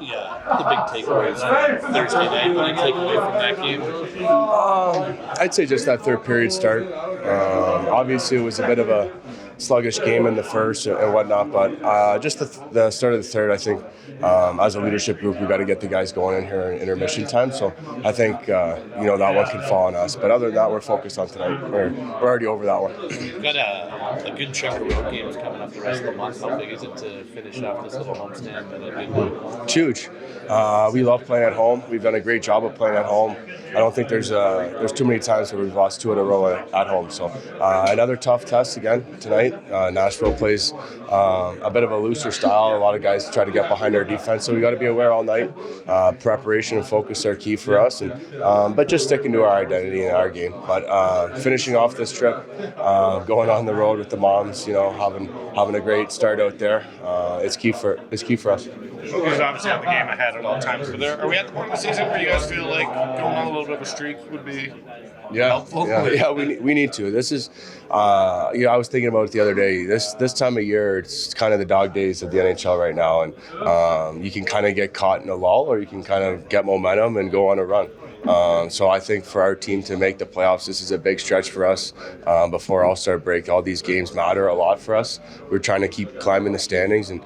the big takeaways on Thursday night? What do you take away from that game? I'd say just that third period start. Obviously, it was a bit of a sluggish game in the first and whatnot, but just the start of the third, I think, as a leadership group, we got to get the guys going in here in intermission time. So I think that one can fall on us. But other than that, we're focused on tonight. We're already over that one. You've got a good chunk of road games coming up the rest of the month. How big is it to finish off this little homestand with a big one? It's huge. We love playing at home. We've done a great job of playing at home. I don't think there's too many times where we've lost 2 in a row at home. So another tough test again tonight. Nashville plays a bit of a looser style. A lot of guys try to get behind our defense, so we got to be aware all night. Preparation and focus are key for us, but just sticking to our identity and our game. But finishing off this trip, going on the road with the moms, having a great start out there, it's key for us. You guys obviously have the game ahead at all times, but are we at the point of the season where you guys feel like going on a little bit of a streak would be helpful? Yeah, we need to. This is, I was thinking about it the other day. This time of year, it's kind of the dog days of the NHL right now, and you can kind of get caught in a lull, or you can kind of get momentum and go on a run. So I think for our team to make the playoffs, this is a big stretch for us before All-Star break. All these games matter a lot for us. We're trying to keep climbing the standings and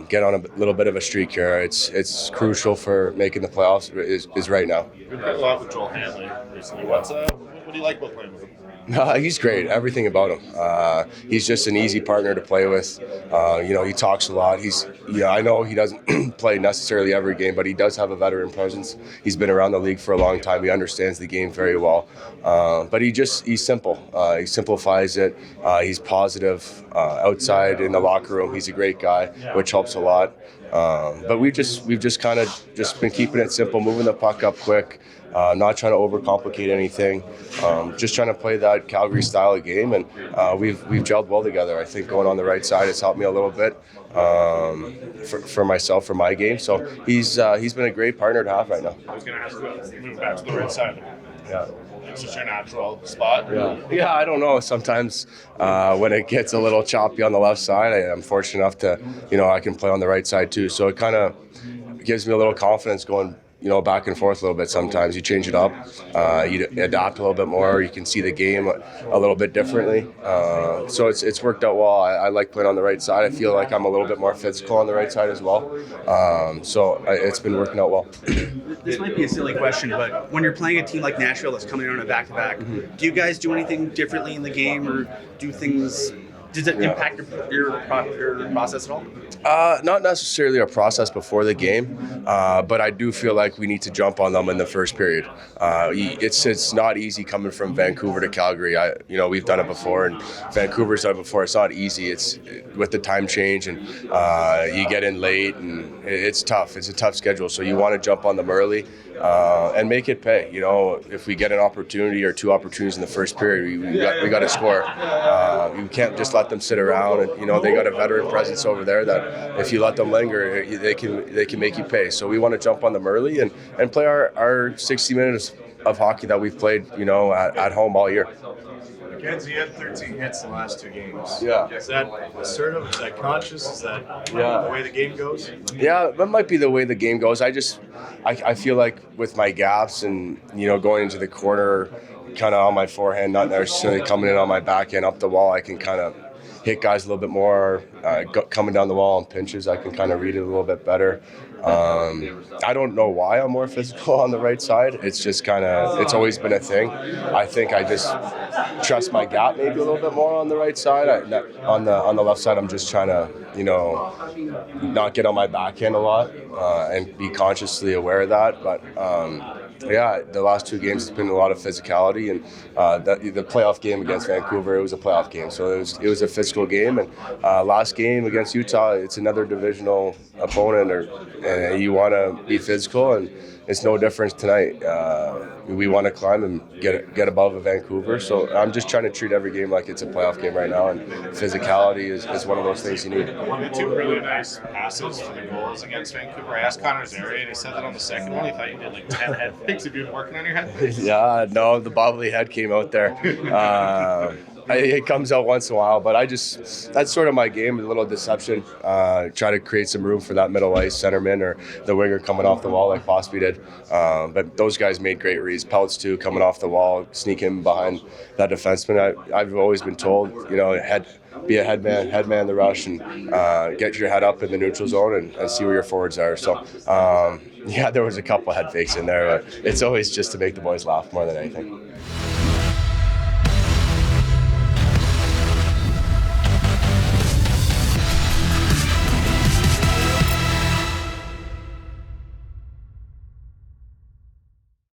get on a little bit of a streak here. It's crucial for making the playoffs is right now. We've played a lot with Joel Hanley recently. What do you like about playing with him? He's great. Everything about him. He's just an easy partner to play with. He talks a lot. I know he doesn't play necessarily every game, but he does have a veteran presence. He's been around the league for a long time. He understands the game very well. But he's simple. He simplifies it. He's positive outside in the locker room. He's a great guy, which helps a lot. But we've just kind of been keeping it simple, moving the puck up quick. Not trying to overcomplicate anything, just trying to play that Calgary style of game, and we've gelled well together. I think going on the right side has helped me a little bit for myself, for my game. So he's been a great partner to have right now. I was going to ask you to move back to the right side. Yeah. It's just your natural spot? Yeah, I don't know. Sometimes when it gets a little choppy on the left side, I'm fortunate enough to, I can play on the right side too. So it kind of gives me a little confidence going back and forth a little bit. Sometimes you change it up, you adapt a little bit more, you can see the game a little bit differently. So it's worked out well. I like playing on the right side. I feel like I'm a little bit more physical on the right side as well. So it's been working out well. This might be a silly question, but when you're playing a team like Nashville that's coming in on a back-to-back, do you guys do anything differently in the game, or do things... Does it impact your process at all? Not necessarily our process before the game, but I do feel like we need to jump on them in the first period. It's not easy coming from Vancouver to Calgary. We've done it before, and Vancouver's done it before. It's not easy. It's with the time change, and you get in late, and it's tough. It's a tough schedule, so you want to jump on them early and make it pay. If we get an opportunity or 2 opportunities in the first period, we got to score. You can't just let them sit around, and they got a veteran presence over there that if you let them linger, they can make you pay. So we want to jump on them early and play our 60 minutes of hockey that we've played at home all year. Mackenzie had 13 hits in the last 2 games. Yeah. Is that assertive? Is that conscious? Is that the way the game goes? Yeah, that might be the way the game goes. I feel like with my gaps and going into the corner, kind of on my forehand, not necessarily coming in on my backhand up the wall, I can kind of hit guys a little bit more. Coming down the wall on pinches, I can kind of read it a little bit better. I don't know why I'm more physical on the right side. It's just it's always been a thing. I think I just trust my gap maybe a little bit more on the right side. On the left side, I'm just trying to, not get on my backhand a lot and be consciously aware of that. But the last 2 games has been a lot of physicality, and the playoff game against Vancouver, it was a playoff game, so it was a physical game. And last game against Utah, it's another divisional opponent, and you want to be physical, and it's no difference tonight. We want to climb and get above Vancouver, so I'm just trying to treat every game like it's a playoff game right now, and physicality is one of those things you need. 2 really nice passes for the goals against Vancouver. I asked Connor Zary, and he said that on the second one, he thought you did like 10 head fakes. Have you been working on your head fakes? Yeah, no, the bobbly head came out there. It comes out once in a while, but that's sort of my game, a little deception. Try to create some room for that middle ice centerman or the winger coming off the wall like Bosby did. But those guys made great reads. Pelts too, coming off the wall, sneak in behind that defenseman. I've always been told, be a headman the rush, and get your head up in the neutral zone and see where your forwards are. So, there was a couple head fakes in there, but it's always just to make the boys laugh more than anything.